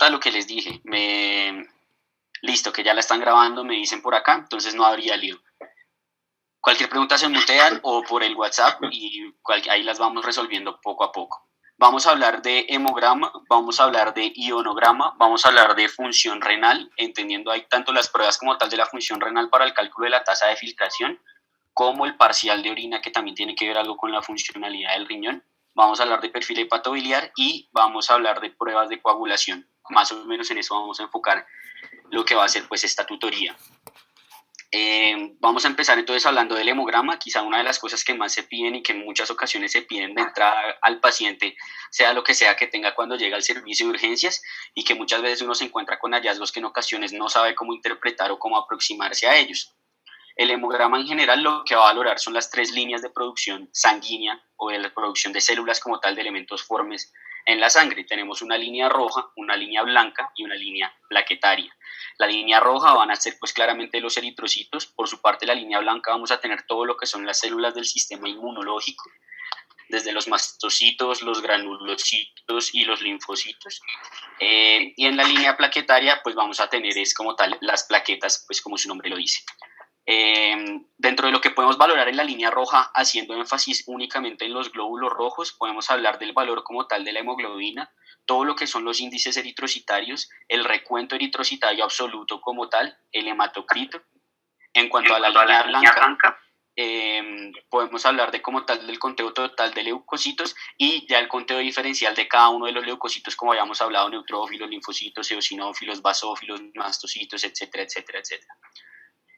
pregunta, lo que les dije, listo, que ya la están grabando, me dicen por acá, entonces no habría lío. Cualquier pregunta se mutean o por el WhatsApp y ahí las vamos resolviendo poco a poco. Vamos a hablar de hemograma, vamos a hablar de ionograma, vamos a hablar de función renal, entendiendo ahí tanto las pruebas como tal de la función renal para el cálculo de la tasa de filtración, como el parcial de orina, que también tiene que ver algo con la funcionalidad del riñón. Vamos a hablar de perfil hepatobiliar y vamos a hablar de pruebas de coagulación. Más o menos en eso vamos a enfocar lo que va a ser pues esta tutoría. Vamos a empezar entonces hablando del hemograma. Quizá una de las cosas que más se piden y que en muchas ocasiones se piden de entrada al paciente, sea lo que sea que tenga cuando llega al servicio de urgencias, y que muchas veces uno se encuentra con hallazgos que en ocasiones no sabe cómo interpretar o cómo aproximarse a ellos. El hemograma en general lo que va a valorar son las 3 líneas de producción sanguínea o de la producción de células como tal de elementos formes en la sangre. Tenemos una línea roja, una línea blanca y una línea plaquetaria. La línea roja van a ser pues claramente los eritrocitos. Por su parte, la línea blanca vamos a tener todo lo que son las células del sistema inmunológico, desde los mastocitos, los granulocitos y los linfocitos. Y en la línea plaquetaria pues vamos a tener es como tal las plaquetas, pues como su nombre lo dice. Dentro de lo que podemos valorar en la línea roja, haciendo énfasis únicamente en los glóbulos rojos, podemos hablar del valor como tal de la hemoglobina, todo lo que son los índices eritrocitarios, el recuento eritrocitario absoluto como tal, el hematocrito. En cuanto a la línea blanca, podemos hablar de como tal del conteo total de leucocitos y ya el conteo diferencial de cada uno de los leucocitos, como habíamos hablado, neutrófilos, linfocitos, eosinófilos, basófilos, mastocitos, etcétera, etcétera, etcétera.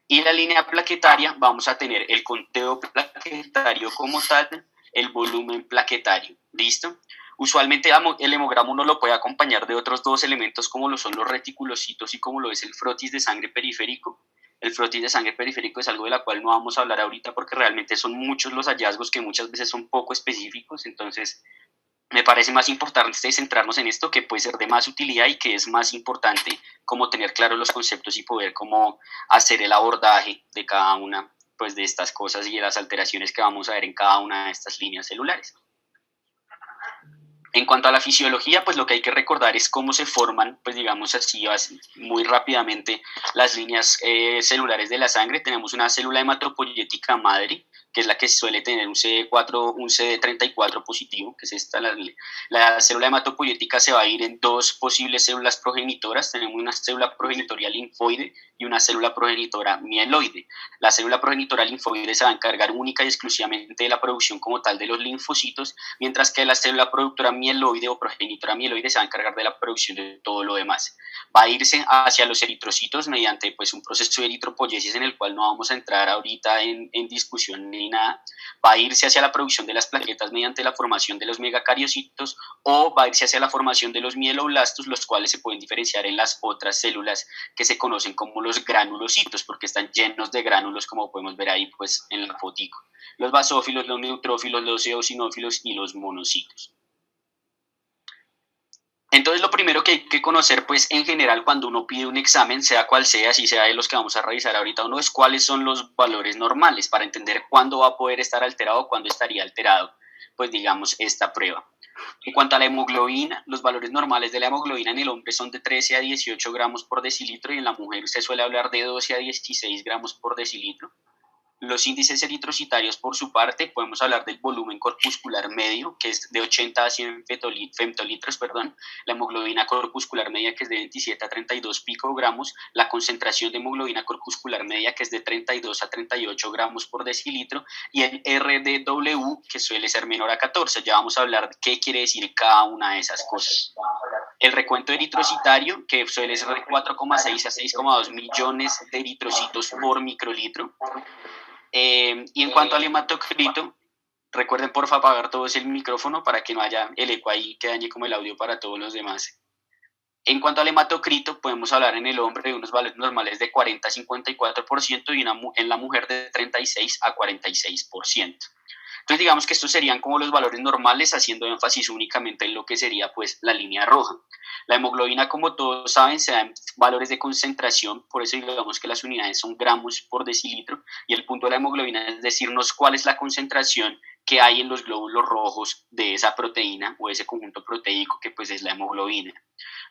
Y en la línea plaquetaria vamos a tener el conteo plaquetario como tal, el volumen plaquetario, ¿listo? Usualmente el hemograma uno lo puede acompañar de otros 2 elementos como lo son los reticulocitos y como lo es el frotis de sangre periférico. El frotis de sangre periférico es algo de la cual no vamos a hablar ahorita porque realmente son muchos los hallazgos que muchas veces son poco específicos, entonces me parece más importante centrarnos en esto, que puede ser de más utilidad y que es más importante como tener claros los conceptos y poder como hacer el abordaje de cada una pues de estas cosas y de las alteraciones que vamos a ver en cada una de estas líneas celulares. En cuanto a la fisiología, pues lo que hay que recordar es cómo se forman, pues digamos así, muy rápidamente las líneas celulares de la sangre. Tenemos una célula hematopoyética madre, que es la que suele tener un CD34 positivo, que es esta. La célula hematopoyética se va a ir en 2 posibles células progenitoras. Tenemos una célula progenitora linfoide y una célula progenitora mieloide. La célula progenitora linfoide se va a encargar única y exclusivamente de la producción como tal de los linfocitos, mientras que la célula productora mieloide o progenitora mieloide se va a encargar de la producción de todo lo demás. Va a irse hacia los eritrocitos mediante pues un proceso de eritropoyesis en el cual no vamos a entrar ahorita en discusión ni nada. Va a irse hacia la producción de las plaquetas mediante la formación de los megacariocitos, o va a irse hacia la formación de los mieloblastos, los cuales se pueden diferenciar en las otras células que se conocen como los granulocitos, porque están llenos de gránulos, como podemos ver ahí pues en la fotico. Los basófilos, los neutrófilos, los eosinófilos y los monocitos. Entonces lo primero que hay que conocer pues en general cuando uno pide un examen, sea cual sea, si sea de los que vamos a revisar ahorita o no, es cuáles son los valores normales para entender cuándo va a poder estar alterado o cuándo estaría alterado pues digamos esta prueba. En cuanto a la hemoglobina, los valores normales de la hemoglobina en el hombre son de 13 a 18 gramos por decilitro y en la mujer se suele hablar de 12 a 16 gramos por decilitro. Los índices eritrocitarios, por su parte, podemos hablar del volumen corpuscular medio, que es de 80 a 100 femtolitros, la hemoglobina corpuscular media, que es de 27 a 32 picogramos, la concentración de hemoglobina corpuscular media, que es de 32 a 38 gramos por decilitro, y el RDW, que suele ser menor a 14. Ya vamos a hablar de qué quiere decir cada una de esas cosas. El recuento eritrocitario, que suele ser de 4,6 a 6,2 millones de eritrocitos por microlitro. Y en cuanto al hematocrito, recuerden por favor apagar todos el micrófono para que no haya el eco ahí que dañe como el audio para todos los demás. En cuanto al hematocrito, podemos hablar en el hombre de unos valores normales de 40 a 54% y en la mujer de 36 a 46%. Entonces digamos que estos serían como los valores normales, haciendo énfasis únicamente en lo que sería pues la línea roja. La hemoglobina, como todos saben, se da en valores de concentración, por eso digamos que las unidades son gramos por decilitro, y el punto de la hemoglobina es decirnos cuál es la concentración que hay en los glóbulos rojos de esa proteína o ese conjunto proteico que pues es la hemoglobina.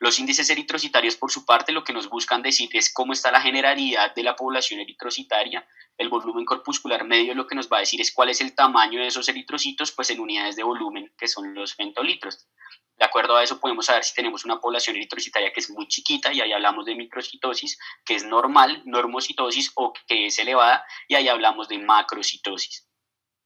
Los índices eritrocitarios, por su parte, lo que nos buscan decir es cómo está la generalidad de la población eritrocitaria. El volumen corpuscular medio lo que nos va a decir es cuál es el tamaño de esos eritrocitos, pues en unidades de volumen, que son los femtolitros. De acuerdo a eso podemos saber si tenemos una población eritrocitaria que es muy chiquita, y ahí hablamos de microcitosis, que es normal, normocitosis, o que es elevada, y ahí hablamos de macrocitosis.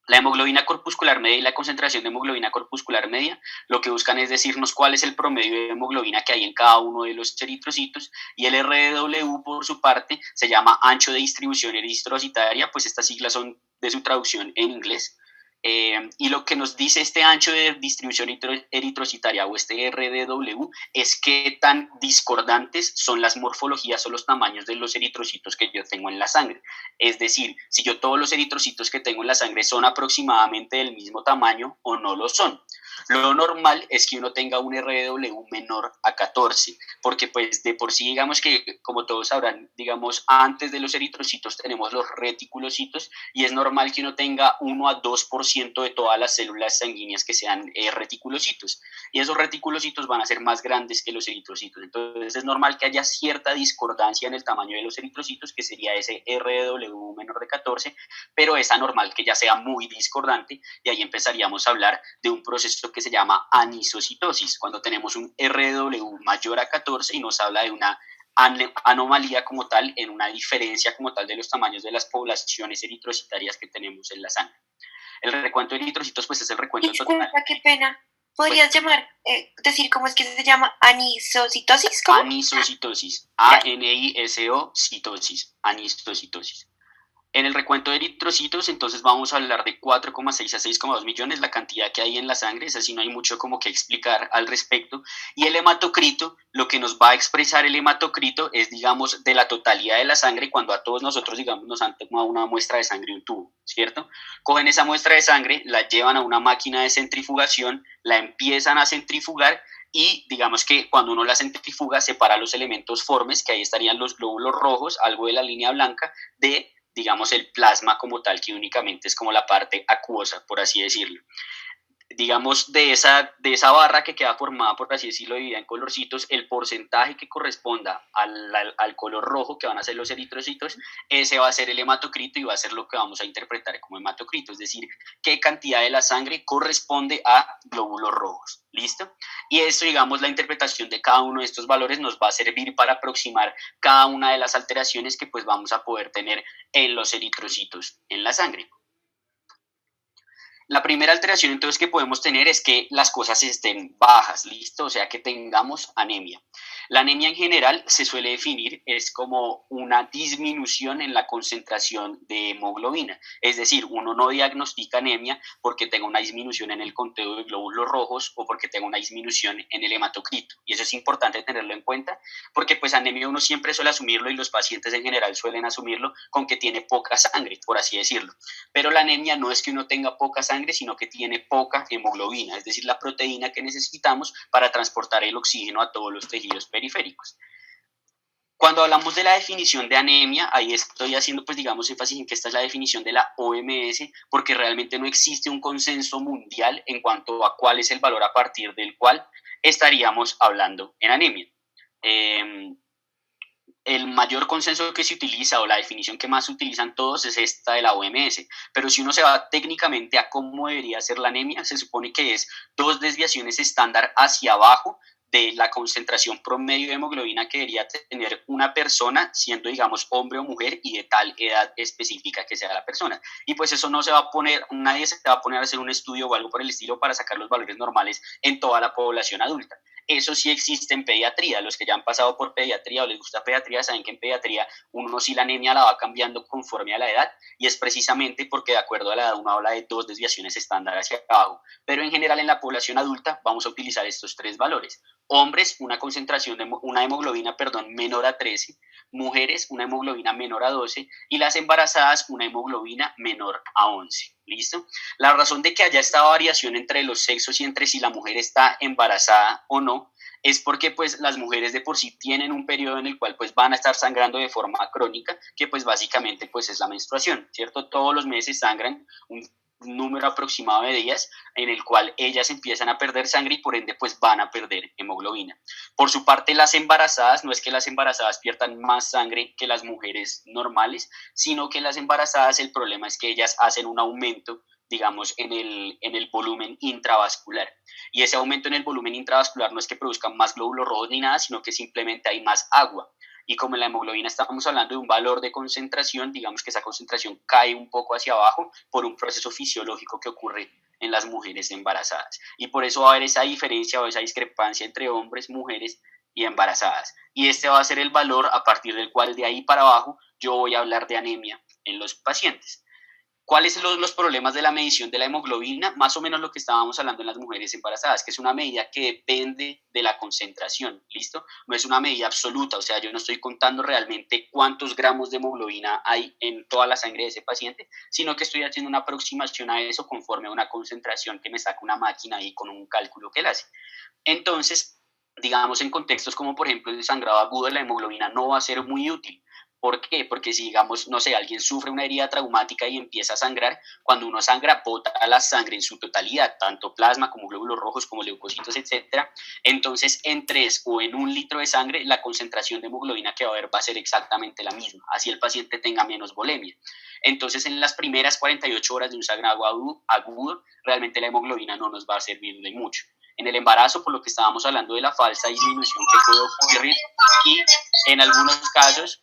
La hemoglobina corpuscular media y la concentración de hemoglobina corpuscular media lo que buscan es decirnos cuál es el promedio de hemoglobina que hay en cada uno de los eritrocitos, y el RDW, por su parte, se llama ancho de distribución eritrocitaria, pues estas siglas son de su traducción en inglés. Y lo que nos dice este ancho de distribución eritrocitaria o este RDW es qué tan discordantes son las morfologías o los tamaños de los eritrocitos que yo tengo en la sangre. Es decir, si yo todos los eritrocitos que tengo en la sangre son aproximadamente del mismo tamaño o no lo son. Lo normal es que uno tenga un RDW menor a 14, porque pues de por sí digamos que, como todos sabrán, digamos antes de los eritrocitos tenemos los reticulocitos, y es normal que uno tenga 1 a 2% de todas las células sanguíneas que sean reticulocitos, y esos reticulocitos van a ser más grandes que los eritrocitos. Entonces es normal que haya cierta discordancia en el tamaño de los eritrocitos, que sería ese RDW menor de 14, pero es anormal que ya sea muy discordante, y ahí empezaríamos a hablar de un proceso que se llama anisocitosis, cuando tenemos un RW mayor a 14 y nos habla de una anomalía como tal, en una diferencia como tal de los tamaños de las poblaciones eritrocitarias que tenemos en la sangre. El recuento de eritrocitos pues es el recuento Disculpa, total. qué pena. ¿Podrías decir cómo es que se llama? ¿Anisocitosis? ¿Cómo? Anisocitosis, A-N-I-S-O-citosis, anisocitosis. En el recuento de eritrocitos, entonces vamos a hablar de 4,6 a 6,2 millones, la cantidad que hay en la sangre, es así, no hay mucho como que explicar al respecto. Y el hematocrito, lo que nos va a expresar el hematocrito es, digamos, de la totalidad de la sangre, cuando a todos nosotros, digamos, nos han tomado una muestra de sangre, un tubo, ¿cierto? Cogen esa muestra de sangre, la llevan a una máquina de centrifugación, la empiezan a centrifugar, y digamos que cuando uno la centrifuga separa los elementos formes, que ahí estarían los glóbulos rojos, algo de la línea blanca, de digamos el plasma como tal, que únicamente es como la parte acuosa, por así decirlo. Digamos, de esa barra que queda formada, por así decirlo, dividida en colorcitos, el porcentaje que corresponda al color rojo, que van a ser los eritrocitos, ese va a ser el hematocrito y va a ser lo que vamos a interpretar como hematocrito, es decir, qué cantidad de la sangre corresponde a glóbulos rojos. ¿Listo? Y esto, digamos, la interpretación de cada uno de estos valores nos va a servir para aproximar cada una de las alteraciones que pues vamos a poder tener en los eritrocitos en la sangre. La primera alteración entonces que podemos tener es que las cosas estén bajas, ¿listo? O sea, que tengamos anemia. La anemia en general se suele definir es como una disminución en la concentración de hemoglobina. Es decir, uno no diagnostica anemia porque tenga una disminución en el conteo de glóbulos rojos o porque tenga una disminución en el hematocrito. Y eso es importante tenerlo en cuenta porque pues anemia uno siempre suele asumirlo, y los pacientes en general suelen asumirlo con que tiene poca sangre, por así decirlo. Pero la anemia no es que uno tenga poca sangre, sino que tiene poca hemoglobina, es decir, la proteína que necesitamos para transportar el oxígeno a todos los tejidos periféricos. Cuando hablamos de la definición de anemia, ahí estoy haciendo, pues digamos, énfasis en que esta es la definición de la OMS, porque realmente no existe un consenso mundial en cuanto a cuál es el valor a partir del cual estaríamos hablando en anemia. El mayor consenso que se utiliza, o la definición que más utilizan todos, es esta de la OMS, pero si uno se va técnicamente a cómo debería ser la anemia, se supone que es 2 desviaciones estándar hacia abajo de la concentración promedio de hemoglobina que debería tener una persona, siendo, digamos, hombre o mujer, y de tal edad específica que sea la persona. Y pues eso no se va a poner, nadie se va a poner a hacer un estudio o algo por el estilo para sacar los valores normales en toda la población adulta. Eso sí existe en pediatría. Los que ya han pasado por pediatría o les gusta pediatría saben que en pediatría uno sí la anemia la va cambiando conforme a la edad, y es precisamente porque de acuerdo a la edad uno habla de 2 desviaciones estándar hacia abajo. Pero en general en la población adulta vamos a utilizar estos 3 valores. Hombres, una concentración de una hemoglobina, menor a 13, mujeres, una hemoglobina menor a 12, y las embarazadas, una hemoglobina menor a 11. ¿Listo? La razón de que haya esta variación entre los sexos y entre si la mujer está embarazada o no es porque pues las mujeres de por sí tienen un periodo en el cual pues van a estar sangrando de forma crónica, que pues básicamente pues es la menstruación, ¿cierto? Todos los meses sangran número aproximado de días en el cual ellas empiezan a perder sangre y por ende pues van a perder hemoglobina. Por su parte, las embarazadas, no es que las embarazadas pierdan más sangre que las mujeres normales, sino que las embarazadas el problema es que ellas hacen un aumento, digamos, en el volumen intravascular. Y ese aumento en el volumen intravascular no es que produzcan más glóbulos rojos ni nada, sino que simplemente hay más agua. Y como en la hemoglobina estamos hablando de un valor de concentración, digamos que esa concentración cae un poco hacia abajo por un proceso fisiológico que ocurre en las mujeres embarazadas. Y por eso va a haber esa diferencia o esa discrepancia entre hombres, mujeres y embarazadas. Y este va a ser el valor a partir del cual de ahí para abajo yo voy a hablar de anemia en los pacientes. ¿Cuáles son los problemas de la medición de la hemoglobina? Más o menos lo que estábamos hablando en las mujeres embarazadas, que es una medida que depende de la concentración, ¿listo? No es una medida absoluta, o sea, yo no estoy contando realmente cuántos gramos de hemoglobina hay en toda la sangre de ese paciente, sino que estoy haciendo una aproximación a eso conforme a una concentración que me saca una máquina ahí con un cálculo que él hace. Entonces, digamos, en contextos como por ejemplo el sangrado agudo, la hemoglobina no va a ser muy útil. ¿Por qué? Porque si, digamos, no sé, alguien sufre una herida traumática y empieza a sangrar, cuando uno sangra, bota la sangre en su totalidad, tanto plasma como glóbulos rojos, como leucocitos, etcétera. Entonces, en 3 o en 1 litro de sangre, la concentración de hemoglobina que va a haber va a ser exactamente la misma, así el paciente tenga menos volemia. Entonces, en las primeras 48 horas de un sangrado agudo, realmente la hemoglobina no nos va a servir de mucho. En el embarazo, por lo que estábamos hablando de la falsa disminución que puede ocurrir, y en algunos casos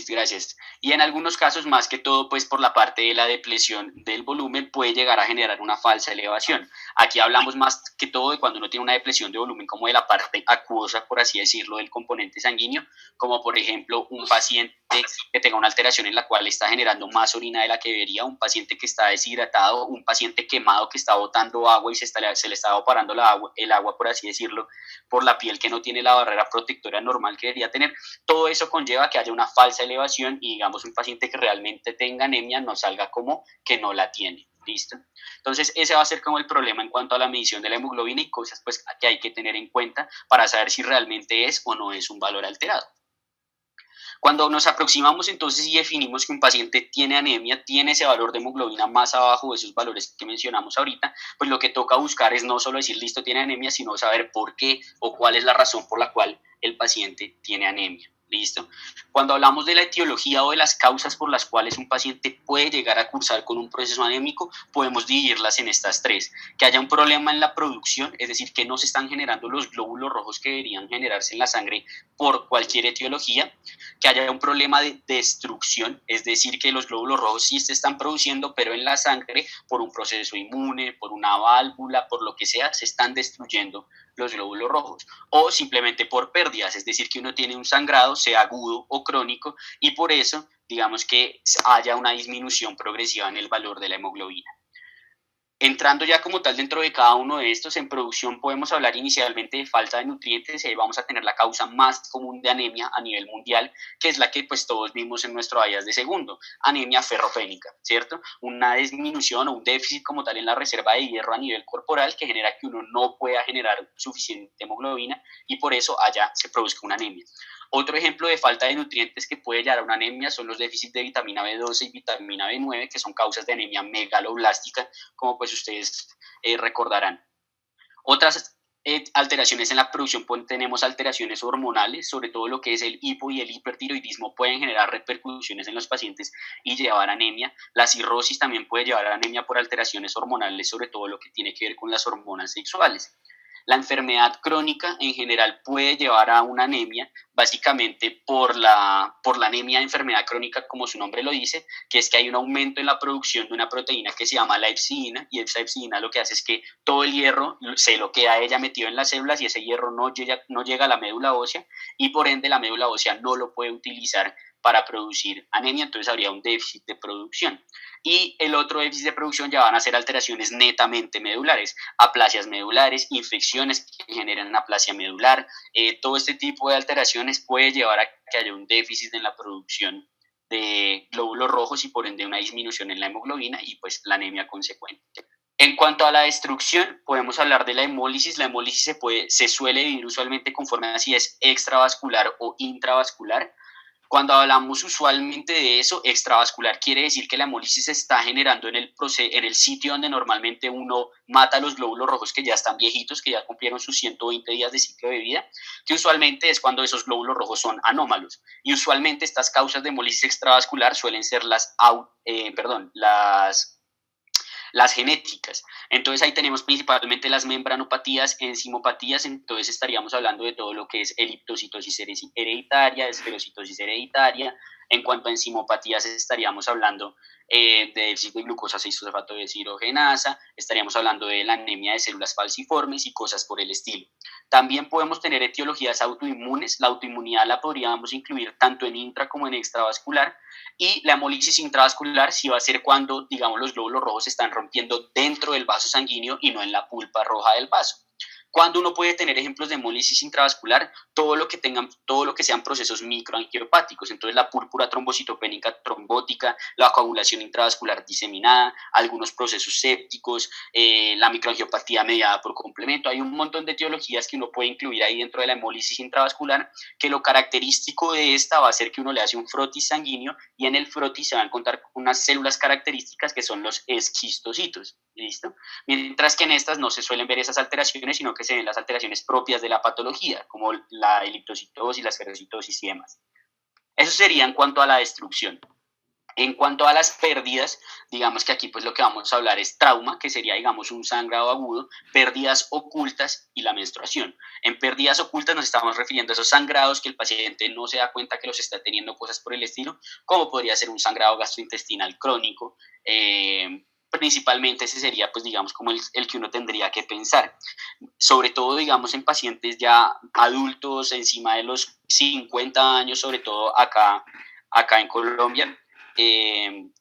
gracias. Y en algunos casos, más que todo, pues por la parte de la depresión del volumen, puede llegar a generar una falsa elevación. Aquí hablamos más que todo de cuando uno tiene una depresión de volumen como de la parte acuosa, por así decirlo, del componente sanguíneo, como por ejemplo un paciente que tenga una alteración en la cual está generando más orina de la que debería, un paciente que está deshidratado, un paciente quemado que está botando agua y se le está evaporando el agua, por así decirlo, por la piel que no tiene la barrera protectora normal que debería tener. Todo eso conlleva que haya una falsa elevación y digamos un paciente que realmente tenga anemia no salga como que no la tiene. ¿Listo? Entonces ese va a ser como el problema en cuanto a la medición de la hemoglobina y cosas pues que hay que tener en cuenta para saber si realmente es o no es un valor alterado. Cuando nos aproximamos entonces y definimos que un paciente tiene anemia, tiene ese valor de hemoglobina más abajo de esos valores que mencionamos ahorita, pues lo que toca buscar es no solo decir listo tiene anemia, sino saber por qué o cuál es la razón por la cual el paciente tiene anemia. ¿Listo? Cuando hablamos de la etiología o de las causas por las cuales un paciente puede llegar a cursar con un proceso anémico, podemos dividirlas en estas tres. Que haya un problema en la producción, es decir, que no se están generando los glóbulos rojos que deberían generarse en la sangre por cualquier etiología. Que haya un problema de destrucción, es decir, que los glóbulos rojos sí se están produciendo, pero en la sangre, por un proceso inmune, por una válvula, por lo que sea, se están destruyendo los glóbulos rojos, o simplemente por pérdidas, es decir, que uno tiene un sangrado, sea agudo o crónico, y por eso, digamos que haya una disminución progresiva en el valor de la hemoglobina. Entrando ya como tal dentro de cada uno de estos, en producción podemos hablar inicialmente de falta de nutrientes y ahí vamos a tener la causa más común de anemia a nivel mundial, que es la que pues todos vimos en nuestro IAS de segundo, anemia ferropénica, ¿cierto? Una disminución o un déficit como tal en la reserva de hierro a nivel corporal que genera que uno no pueda generar suficiente hemoglobina y por eso allá se produzca una anemia. Otro ejemplo de falta de nutrientes que puede llevar a una anemia son los déficits de vitamina B12 y vitamina B9, que son causas de anemia megaloblástica, como pues ustedes recordarán. Otras alteraciones en la producción, pues, tenemos alteraciones hormonales, sobre todo lo que es el hipo y el hipertiroidismo pueden generar repercusiones en los pacientes y llevar a anemia. La cirrosis también puede llevar a anemia por alteraciones hormonales, sobre todo lo que tiene que ver con las hormonas sexuales. La enfermedad crónica en general puede llevar a una anemia, básicamente por la anemia de enfermedad crónica, como su nombre lo dice, que es que hay un aumento en la producción de una proteína que se llama la epsidina, y esa epsidina lo que hace es que todo el hierro se lo queda a ella metido en las células y ese hierro no llega a la médula ósea y por ende la médula ósea no lo puede utilizar para producir anemia, entonces habría un déficit de producción. Y el otro déficit de producción ya van a ser alteraciones netamente medulares, aplasias medulares, infecciones que generan aplasia medular, todo este tipo de alteraciones puede llevar a que haya un déficit en la producción de glóbulos rojos y por ende una disminución en la hemoglobina y pues la anemia consecuente. En cuanto a la destrucción, podemos hablar de la hemólisis. La hemólisis se suele dividir usualmente conforme a si es extravascular o intravascular. Cuando hablamos usualmente de eso, extravascular quiere decir que la hemólisis se está generando en el sitio donde normalmente uno mata los glóbulos rojos que ya están viejitos, que ya cumplieron sus 120 días de ciclo de vida, que usualmente es cuando esos glóbulos rojos son anómalos. Y usualmente estas causas de hemólisis extravascular suelen ser las genéticas. Entonces ahí tenemos principalmente las membranopatías, enzimopatías, entonces estaríamos hablando de todo lo que es eriptocitosis hereditaria, esferocitosis hereditaria. En cuanto a enzimopatías estaríamos hablando del ciclo de glucosa 6-fosfato deshidrogenasa, estaríamos hablando de la anemia de células falciformes y cosas por el estilo. También podemos tener etiologías autoinmunes. La autoinmunidad la podríamos incluir tanto en intra como en extravascular, y la hemólisis intravascular sí va a ser cuando, digamos, los glóbulos rojos se están rompiendo dentro del vaso sanguíneo y no en la pulpa roja del vaso. Cuando uno puede tener ejemplos de hemólisis intravascular, todo lo que sean procesos microangiopáticos, entonces la púrpura trombocitopénica trombótica, la coagulación intravascular diseminada, algunos procesos sépticos, la microangiopatía mediada por complemento. Hay un montón de etiologías que uno puede incluir ahí dentro de la hemólisis intravascular, que lo característico de esta va a ser que uno le hace un frotis sanguíneo y en el frotis se van a encontrar unas células características que son los esquistocitos. ¿Listo? Mientras que en estas no se suelen ver esas alteraciones, sino que se ven las alteraciones propias de la patología, como la eriptocitosis, la esferocitosis y demás. Eso sería en cuanto a la destrucción. En cuanto a las pérdidas, digamos que aquí pues lo que vamos a hablar es trauma, que sería, digamos, un sangrado agudo, pérdidas ocultas y la menstruación. En pérdidas ocultas nos estamos refiriendo a esos sangrados que el paciente no se da cuenta que los está teniendo, cosas por el estilo, como podría ser un sangrado gastrointestinal crónico. Principalmente ese sería, pues digamos, como el que uno tendría que pensar. Sobre todo, digamos, en pacientes ya adultos, encima de los 50 años, sobre todo acá en Colombia,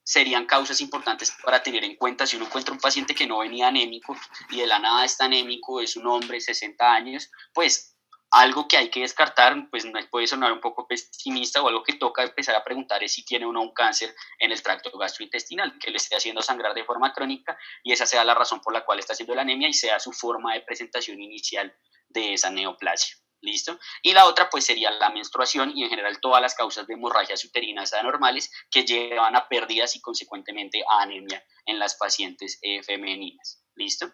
serían causas importantes para tener en cuenta. Si uno encuentra un paciente que no venía anémico y de la nada está anémico, es un hombre, 60 años, pues algo que hay que descartar, pues puede sonar un poco pesimista, o algo que toca empezar a preguntar es si tiene uno un cáncer en el tracto gastrointestinal, que le esté haciendo sangrar de forma crónica, y esa sea la razón por la cual está haciendo la anemia y sea su forma de presentación inicial de esa neoplasia. ¿Listo? Y la otra pues sería la menstruación y en general todas las causas de hemorragias uterinas anormales que llevan a pérdidas y consecuentemente a anemia en las pacientes femeninas. ¿Listo?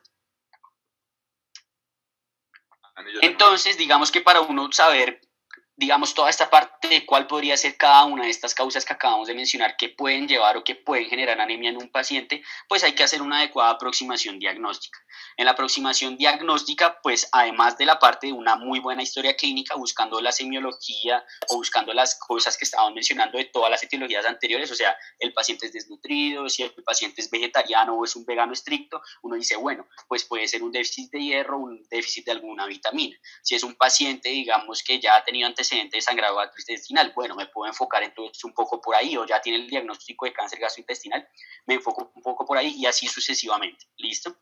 Entonces, digamos que para uno saber, digamos, toda esta parte de cuál podría ser cada una de estas causas que acabamos de mencionar que pueden llevar o que pueden generar anemia en un paciente, pues hay que hacer una adecuada aproximación diagnóstica. En la aproximación diagnóstica, pues además de la parte de una muy buena historia clínica, buscando la semiología o buscando las cosas que estábamos mencionando de todas las etiologías anteriores, o sea, el paciente es desnutrido, si el paciente es vegetariano o es un vegano estricto, uno dice, bueno, pues puede ser un déficit de hierro, un déficit de alguna vitamina. Si es un paciente, digamos, que ya ha tenido antecedentes de sangrado gastrointestinal, bueno, me puedo enfocar entonces un poco por ahí, o ya tiene el diagnóstico de cáncer gastrointestinal, me enfoco un poco por ahí y así sucesivamente. ¿Listo?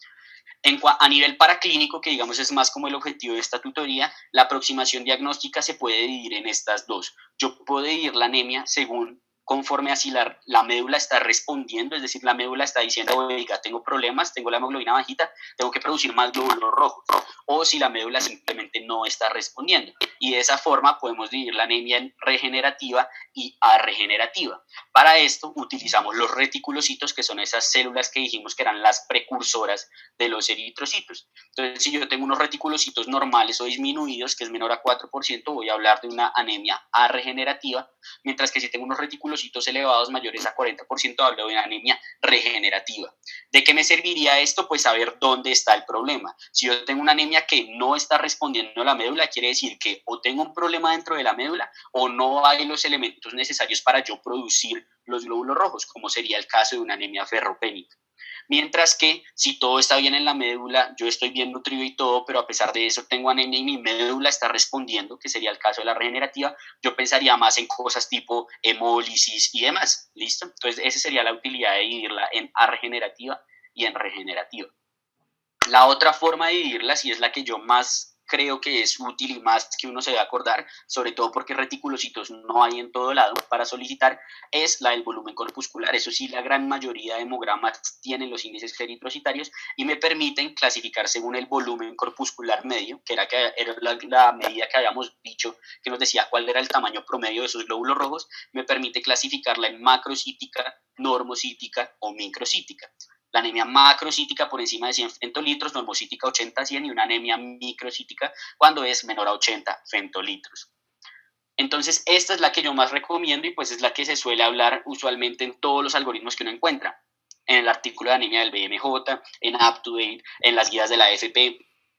A nivel paraclínico, que digamos es más como el objetivo de esta tutoría, la aproximación diagnóstica se puede dividir en estas dos. Yo puedo dividir la anemia según conforme así la médula está respondiendo, es decir, la médula está diciendo, oiga, tengo problemas, tengo la hemoglobina bajita, tengo que producir más glóbulos rojos, o si la médula simplemente no está respondiendo. Y de esa forma podemos dividir la anemia en regenerativa y arregenerativa. Para esto utilizamos los reticulocitos, que son esas células que dijimos que eran las precursoras de los eritrocitos. Entonces, si yo tengo unos reticulocitos normales o disminuidos, que es menor a 4%, voy a hablar de una anemia arregenerativa, mientras que si tengo unos reticulocitos elevados mayores a 40%, hablo de una anemia regenerativa. ¿De qué me serviría esto? Pues saber dónde está el problema. Si yo tengo una anemia que no está respondiendo a la médula, quiere decir que o tengo un problema dentro de la médula o no hay los elementos necesarios para yo producir los glóbulos rojos, como sería el caso de una anemia ferropénica. Mientras que si todo está bien en la médula, yo estoy bien nutrido y todo, pero a pesar de eso tengo anemia y mi médula está respondiendo, que sería el caso de la regenerativa, yo pensaría más en cosas tipo hemólisis y demás. ¿Listo? Entonces esa sería la utilidad de dividirla en arregenerativa y en regenerativa. La otra forma de dividirlas, y es la que yo más creo que es útil y más que uno se debe acordar, sobre todo porque reticulocitos no hay en todo lado para solicitar, es la del volumen corpuscular. Eso sí, la gran mayoría de hemogramas tienen los índices eritrocitarios y me permiten clasificar según el volumen corpuscular medio, que era la medida que habíamos dicho, que nos decía cuál era el tamaño promedio de esos glóbulos rojos, me permite clasificarla en macrocítica, normocítica o microcítica. La anemia macrocítica por encima de 100 fentolitros, normocítica 80-100 y una anemia microcítica cuando es menor a 80 fentolitros. Entonces, esta es la que yo más recomiendo y pues es la que se suele hablar usualmente en todos los algoritmos que uno encuentra. En el artículo de anemia del BMJ, en UpToDate, en las guías de la AFP,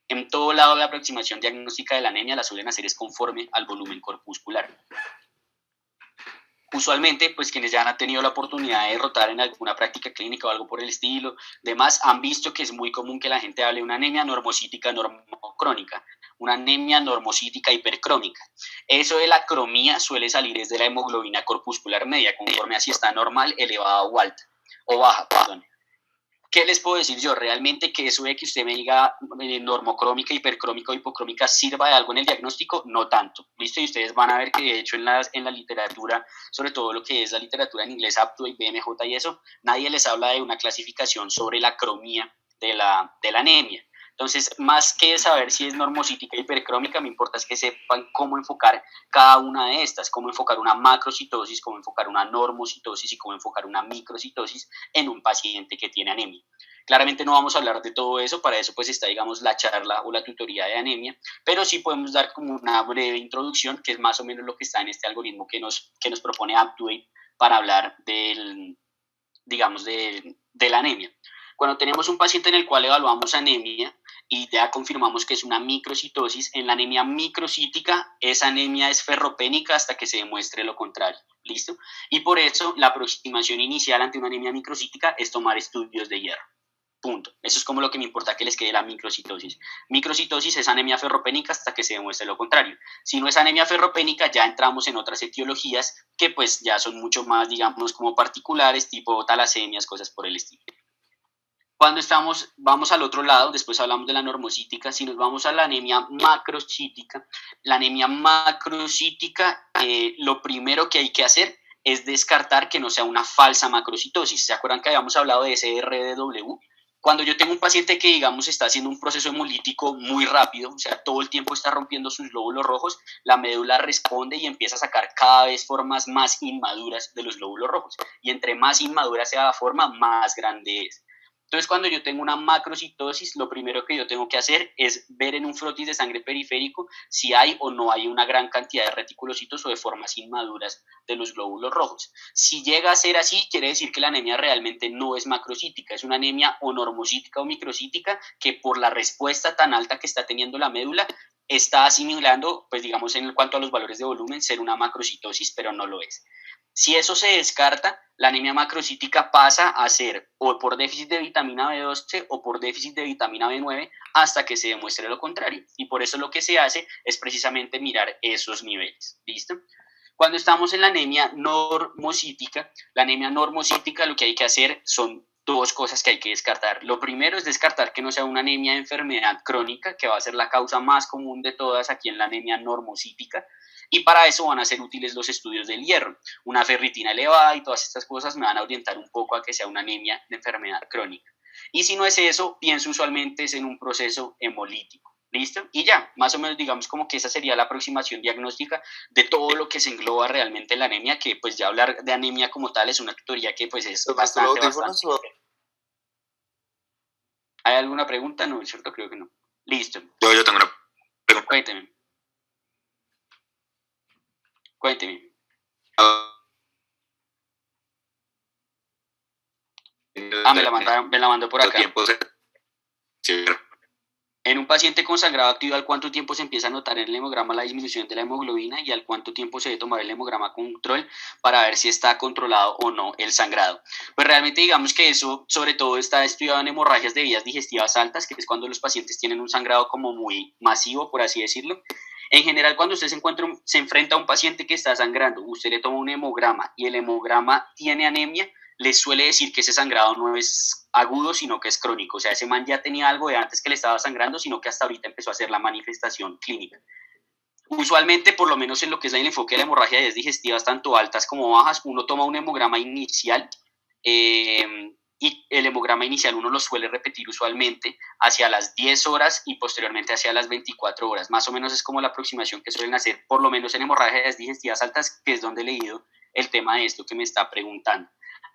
en todo lado la aproximación diagnóstica de la anemia la suelen hacer es conforme al volumen corpuscular. Usualmente, pues quienes ya han tenido la oportunidad de rotar en alguna práctica clínica o algo por el estilo, demás, han visto que es muy común que la gente hable de una anemia normocítica normocrónica, una anemia normocítica hipercrónica. Eso de la cromía suele salir desde la hemoglobina corpuscular media, conforme así está normal, elevada o alta, o baja, perdón. ¿Qué les puedo decir yo? Realmente que eso de que usted me diga normocrómica, hipercrómica o hipocrómica sirva de algo en el diagnóstico, no tanto, ¿listo? Y ustedes van a ver que de hecho en la literatura, sobre todo lo que es la literatura en inglés, UpToDate, BMJ y eso, nadie les habla de una clasificación sobre la cromía de la anemia. Entonces, más que saber si es normocítica o hipercrómica, me importa es que sepan cómo enfocar cada una de estas, cómo enfocar una macrocitosis, cómo enfocar una normocitosis y cómo enfocar una microcitosis en un paciente que tiene anemia. Claramente no vamos a hablar de todo eso, para eso pues está, digamos, la charla o la tutoría de anemia, pero sí podemos dar como una breve introducción, que es más o menos lo que está en este algoritmo que nos propone UpToDate para hablar digamos, de la anemia. Cuando tenemos un paciente en el cual evaluamos anemia y ya confirmamos que es una microcitosis, en la anemia microcítica, esa anemia es ferropénica hasta que se demuestre lo contrario, ¿listo? Y por eso la aproximación inicial ante una anemia microcítica es tomar estudios de hierro. Punto. Eso es como lo que me importa que les quede la microcitosis. Microcitosis es anemia ferropénica hasta que se demuestre lo contrario. Si no es anemia ferropénica, ya entramos en otras etiologías que pues ya son mucho más, digamos, como particulares, tipo talasemias, cosas por el estilo. Cuando vamos al otro lado, después hablamos de la normocítica, si nos vamos a la anemia macrocítica, lo primero que hay que hacer es descartar que no sea una falsa macrocitosis. ¿Se acuerdan que habíamos hablado de SRDW? Cuando yo tengo un paciente que, digamos, está haciendo un proceso hemolítico muy rápido, o sea, todo el tiempo está rompiendo sus glóbulos rojos, la médula responde y empieza a sacar cada vez formas más inmaduras de los glóbulos rojos. Y entre más inmadura sea la forma, más grande es. Entonces, cuando yo tengo una macrocitosis, lo primero que yo tengo que hacer es ver en un frotis de sangre periférico si hay o no hay una gran cantidad de reticulocitos o de formas inmaduras de los glóbulos rojos. Si llega a ser así, quiere decir que la anemia realmente no es macrocítica, es una anemia o normocítica o microcítica que por la respuesta tan alta que está teniendo la médula, está asimilando, pues digamos, en cuanto a los valores de volumen, ser una macrocitosis, pero no lo es. Si eso se descarta, la anemia macrocítica pasa a ser o por déficit de vitamina B12 o por déficit de vitamina B9 hasta que se demuestre lo contrario. Y por eso lo que se hace es precisamente mirar esos niveles. ¿Listo? Cuando estamos en la anemia normocítica lo que hay que hacer son dos cosas que hay que descartar. Lo primero es descartar que no sea una anemia de enfermedad crónica, que va a ser la causa más común de todas aquí en la anemia normocítica. Y para eso van a ser útiles los estudios del hierro. Una ferritina elevada y todas estas cosas me van a orientar un poco a que sea una anemia de enfermedad crónica. Y si no es eso, pienso usualmente es en un proceso hemolítico. ¿Listo? Y ya, más o menos digamos como que esa sería la aproximación diagnóstica de todo lo que se engloba realmente en la anemia, que pues ya hablar de anemia como tal es una tutoría que pues es bastante. ¿Hay alguna pregunta? No, ¿cierto? Creo que no. Listo. Yo tengo una pregunta. Cuénteme. Me la mandó por acá. En un paciente con sangrado activo, ¿al cuánto tiempo se empieza a notar en el hemograma la disminución de la hemoglobina y al cuánto tiempo se debe tomar el hemograma control para ver si está controlado o no el sangrado? Pues realmente digamos que eso sobre todo está estudiado en hemorragias de vías digestivas altas, que es cuando los pacientes tienen un sangrado como muy masivo, por así decirlo. En general, cuando usted se enfrenta a un paciente que está sangrando, usted le toma un hemograma y el hemograma tiene anemia, les suele decir que ese sangrado no es agudo, sino que es crónico. O sea, ese man ya tenía algo de antes que le estaba sangrando, sino que hasta ahorita empezó a hacer la manifestación clínica. Usualmente, por lo menos en lo que es el enfoque de la hemorragia de vías digestivas, tanto altas como bajas, uno toma un hemograma inicial y el hemograma inicial uno lo suele repetir usualmente hacia las 10 horas y posteriormente hacia las 24 horas. Más o menos es como la aproximación que suelen hacer, por lo menos en hemorragia de vías digestivas altas, que es donde he leído el tema de esto que me está preguntando.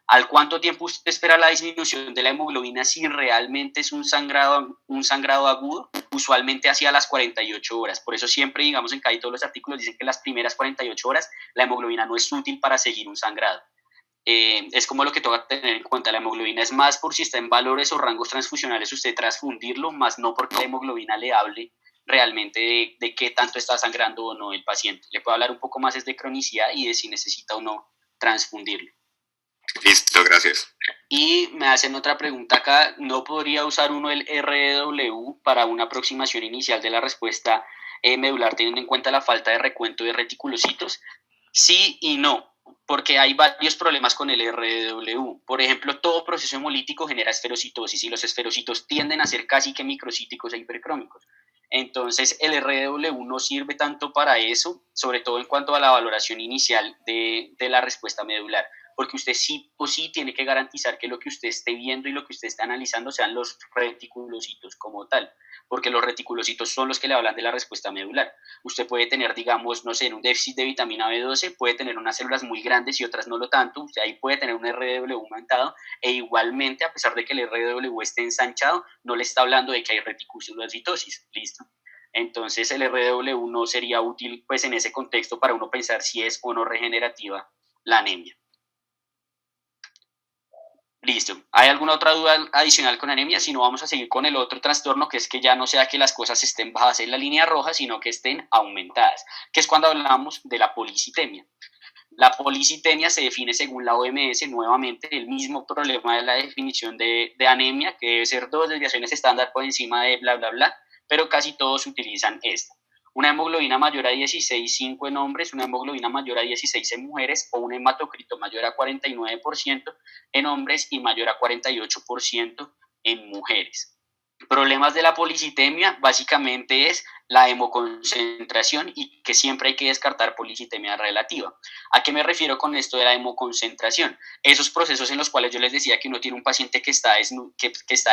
¿Al cuánto tiempo usted espera la disminución de la hemoglobina si realmente es un sangrado agudo? Usualmente hacia las 48 horas. Por eso siempre, digamos, en casi todos los artículos dicen que las primeras 48 horas la hemoglobina no es útil para seguir un sangrado. Es como lo que toca tener en cuenta. La hemoglobina es más por si está en valores o rangos transfusionales usted transfundirlo, más no porque la hemoglobina le hable realmente de qué tanto está sangrando o no el paciente. Le puedo hablar un poco más de cronicidad y de si necesita o no transfundirlo. Listo, gracias. Y me hacen otra pregunta acá, ¿no podría usar uno el RW para una aproximación inicial de la respuesta medular teniendo en cuenta la falta de recuento de reticulocitos? Sí y no, porque hay varios problemas con el RW. Por ejemplo, todo proceso hemolítico genera esferocitosis y los esferocitos tienden a ser casi que microcíticos e hipercrómicos. Entonces, el RW no sirve tanto para eso, sobre todo en cuanto a la valoración inicial de la respuesta medular, porque usted sí o sí tiene que garantizar que lo que usted esté viendo y lo que usted esté analizando sean los reticulocitos como tal, porque los reticulocitos son los que le hablan de la respuesta medular. Usted puede tener, digamos, no sé, un déficit de vitamina B12, puede tener unas células muy grandes y otras no lo tanto, usted ahí puede tener un RW aumentado e igualmente, a pesar de que el RW esté ensanchado, no le está hablando de que hay reticulocitosis, ¿listo? Entonces el RW no sería útil pues en ese contexto para uno pensar si es o no regenerativa la anemia. Listo. ¿Hay alguna otra duda adicional con anemia? Si no, vamos a seguir con el otro trastorno, que es que ya no sea que las cosas estén bajas en la línea roja, sino que estén aumentadas, que es cuando hablamos de la policitemia. La policitemia se define según la OMS, nuevamente, el mismo problema de la definición de anemia, que debe ser 2 desviaciones estándar por encima de bla, bla, bla, pero casi todos utilizan esta. Una hemoglobina mayor a 16,5 en hombres, una hemoglobina mayor a 16 en mujeres o un hematocrito mayor a 49% en hombres y mayor a 48% en mujeres. Problemas de la policitemia básicamente es la hemoconcentración y que siempre hay que descartar policitemia relativa. ¿A qué me refiero con esto de la hemoconcentración? Esos procesos en los cuales yo les decía que uno tiene un paciente que está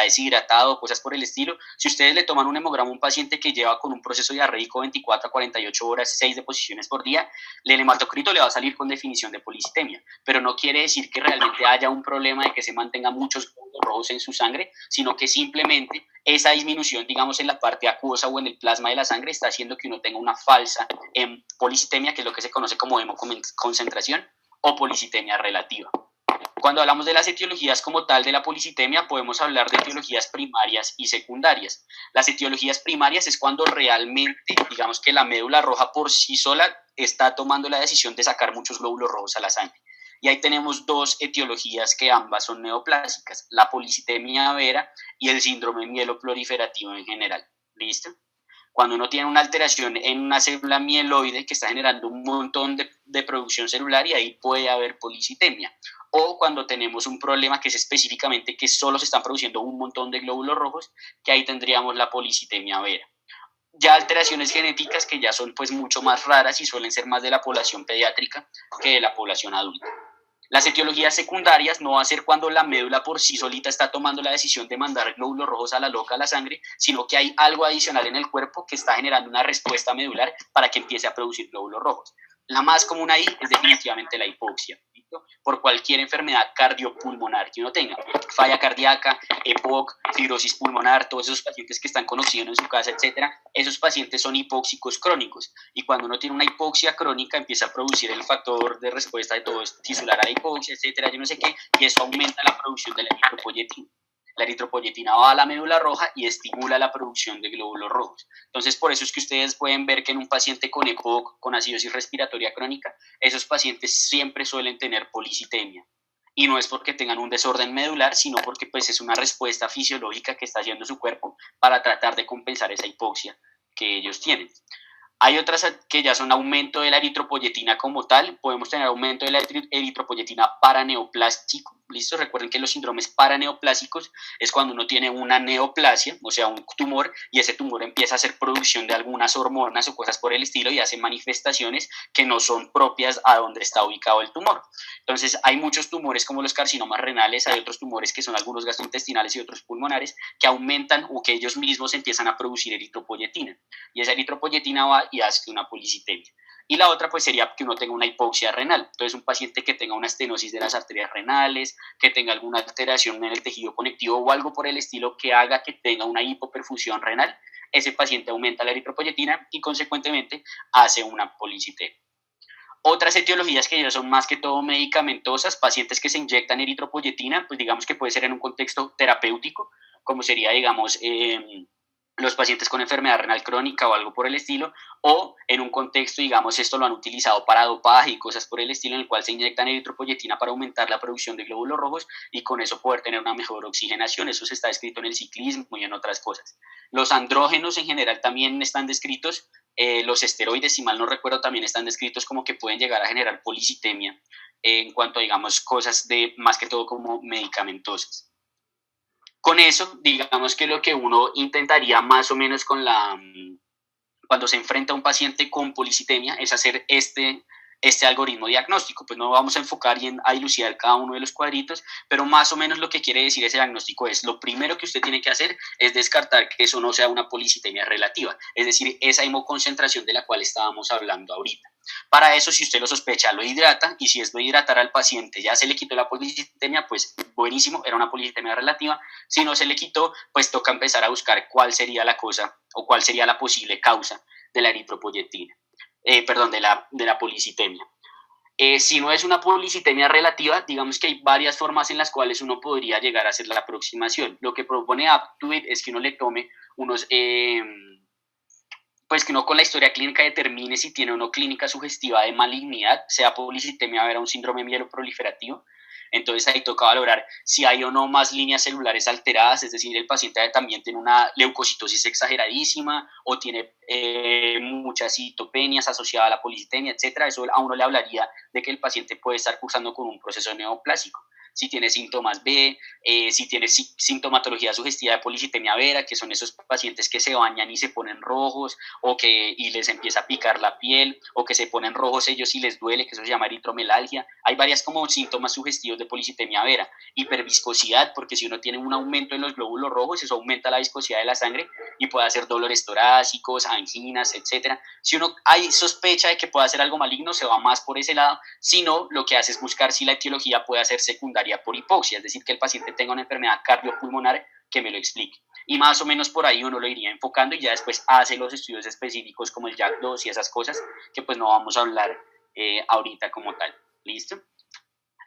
deshidratado, cosas por el estilo. Si ustedes le toman un hemograma a un paciente que lleva con un proceso diarreico 24 a 48 horas, 6 deposiciones por día, el hematocrito le va a salir con definición de policitemia, pero no quiere decir que realmente haya un problema de que se mantenga muchos glóbulos rojos en su sangre, sino que simplemente esa disminución, digamos, en la parte acuosa o en el plasma de la sangre está haciendo que uno tenga una falsa policitemia, que es lo que se conoce como hemoconcentración o policitemia relativa. Cuando hablamos de las etiologías como tal de la policitemia, podemos hablar de etiologías primarias y secundarias. Las etiologías primarias es cuando realmente, digamos que la médula roja por sí sola está tomando la decisión de sacar muchos glóbulos rojos a la sangre. Y ahí tenemos 2 etiologías que ambas son neoplásicas, la policitemia vera y el síndrome mieloproliferativo en general. ¿Listo? Cuando uno tiene una alteración en una célula mieloide que está generando un montón de producción celular y ahí puede haber policitemia. O cuando tenemos un problema que es específicamente que solo se están produciendo un montón de glóbulos rojos, que ahí tendríamos la policitemia vera. Ya alteraciones genéticas que ya son pues mucho más raras y suelen ser más de la población pediátrica que de la población adulta. Las etiologías secundarias no va a ser cuando la médula por sí solita está tomando la decisión de mandar glóbulos rojos a la loca, a la sangre, sino que hay algo adicional en el cuerpo que está generando una respuesta medular para que empiece a producir glóbulos rojos. La más común ahí es definitivamente la hipoxia, ¿listo? Por cualquier enfermedad cardiopulmonar que uno tenga, falla cardíaca, EPOC, fibrosis pulmonar, todos esos pacientes que están con oxígeno en su casa, etcétera, esos pacientes son hipóxicos crónicos y cuando uno tiene una hipoxia crónica empieza a producir el factor de respuesta de todo esto, tisular a la hipoxia, etcétera, yo no sé qué, y eso aumenta la producción de la eritropoyetina. La eritropoyetina va a la médula roja y estimula la producción de glóbulos rojos. Entonces, por eso es que ustedes pueden ver que en un paciente con EPOC, con acidosis respiratoria crónica, esos pacientes siempre suelen tener policitemia. Y no es porque tengan un desorden medular, sino porque pues, es una respuesta fisiológica que está haciendo su cuerpo para tratar de compensar esa hipoxia que ellos tienen. Hay otras que ya son aumento de la eritropoyetina como tal. Podemos tener aumento de la eritropoyetina paraneoplástico, ¿listo? Recuerden que los síndromes paraneoplásicos es cuando uno tiene una neoplasia, o sea, un tumor, y ese tumor empieza a hacer producción de algunas hormonas o cosas por el estilo y hace manifestaciones que no son propias a donde está ubicado el tumor. Entonces, hay muchos tumores como los carcinomas renales, hay otros tumores que son algunos gastrointestinales y otros pulmonares que aumentan o que ellos mismos empiezan a producir eritropoyetina. Y esa eritropoyetina va y hace una policitemia. Y la otra pues sería que uno tenga una hipoxia renal. Entonces un paciente que tenga una estenosis de las arterias renales, que tenga alguna alteración en el tejido conectivo o algo por el estilo que haga que tenga una hipoperfusión renal, ese paciente aumenta la eritropoyetina y consecuentemente hace una policitemia. Otras etiologías que ya son más que todo medicamentosas, pacientes que se inyectan eritropoyetina, pues digamos que puede ser en un contexto terapéutico, como sería, digamos, los pacientes con enfermedad renal crónica o algo por el estilo, o en un contexto, digamos, esto lo han utilizado para dopaje y cosas por el estilo, en el cual se inyectan eritropoyetina para aumentar la producción de glóbulos rojos y con eso poder tener una mejor oxigenación. Eso se está descrito en el ciclismo y en otras cosas. Los andrógenos en general también están descritos, los esteroides, si mal no recuerdo, también están descritos como que pueden llegar a generar policitemia en cuanto a, digamos, cosas de más que todo como medicamentosas. Con eso, digamos que lo que uno intentaría más o menos cuando se enfrenta a un paciente con policitemia es hacer este algoritmo diagnóstico. Pues no vamos a enfocar y a dilucidar cada uno de los cuadritos, pero más o menos lo que quiere decir ese diagnóstico es, lo primero que usted tiene que hacer es descartar que eso no sea una policitemia relativa, es decir, esa hemoconcentración de la cual estábamos hablando ahorita. Para eso, si usted lo sospecha, lo hidrata, y si es lo hidratar al paciente ya se le quitó la policitemia, pues buenísimo, era una policitemia relativa. Si no se le quitó, pues toca empezar a buscar cuál sería la cosa o cuál sería la posible causa de la eritropoyetina, de la policitemia. Si no es una policitemia relativa, digamos que hay varias formas en las cuales uno podría llegar a hacer la aproximación. Lo que propone Aptuit es que uno le tome unos... pues que uno con la historia clínica determine si tiene o no clínica sugestiva de malignidad, sea policitemia vera un síndrome mieloproliferativo. Entonces ahí toca valorar si hay o no más líneas celulares alteradas, es decir, el paciente también tiene una leucocitosis exageradísima o tiene muchas citopenias asociadas a la policitemia, etcétera. Eso a uno le hablaría de que el paciente puede estar cursando con un proceso neoplásico. Si tiene síntomas B, si tiene sintomatología sugestiva de policitemia vera, que son esos pacientes que se bañan y se ponen rojos, y les empieza a picar la piel, o que se ponen rojos ellos y les duele, que eso se llama eritromelalgia. Hay varias como síntomas sugestivos de policitemia vera. Hiperviscosidad, porque si uno tiene un aumento en los glóbulos rojos, eso aumenta la viscosidad de la sangre y puede hacer dolores torácicos, anginas, etcétera. Si uno hay sospecha de que pueda hacer algo maligno, se va más por ese lado. Si no, lo que hace es buscar si la etiología puede ser secundaria por hipoxia, es decir, que el paciente tenga una enfermedad cardiopulmonar que me lo explique. Y más o menos por ahí uno lo iría enfocando y ya después hace los estudios específicos como el JAK2 y esas cosas que pues no vamos a hablar ahorita como tal. ¿Listo?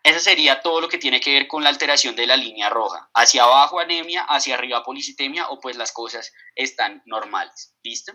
Eso sería todo lo que tiene que ver con la alteración de la línea roja. Hacia abajo anemia, hacia arriba policitemia o pues las cosas están normales. ¿Listo?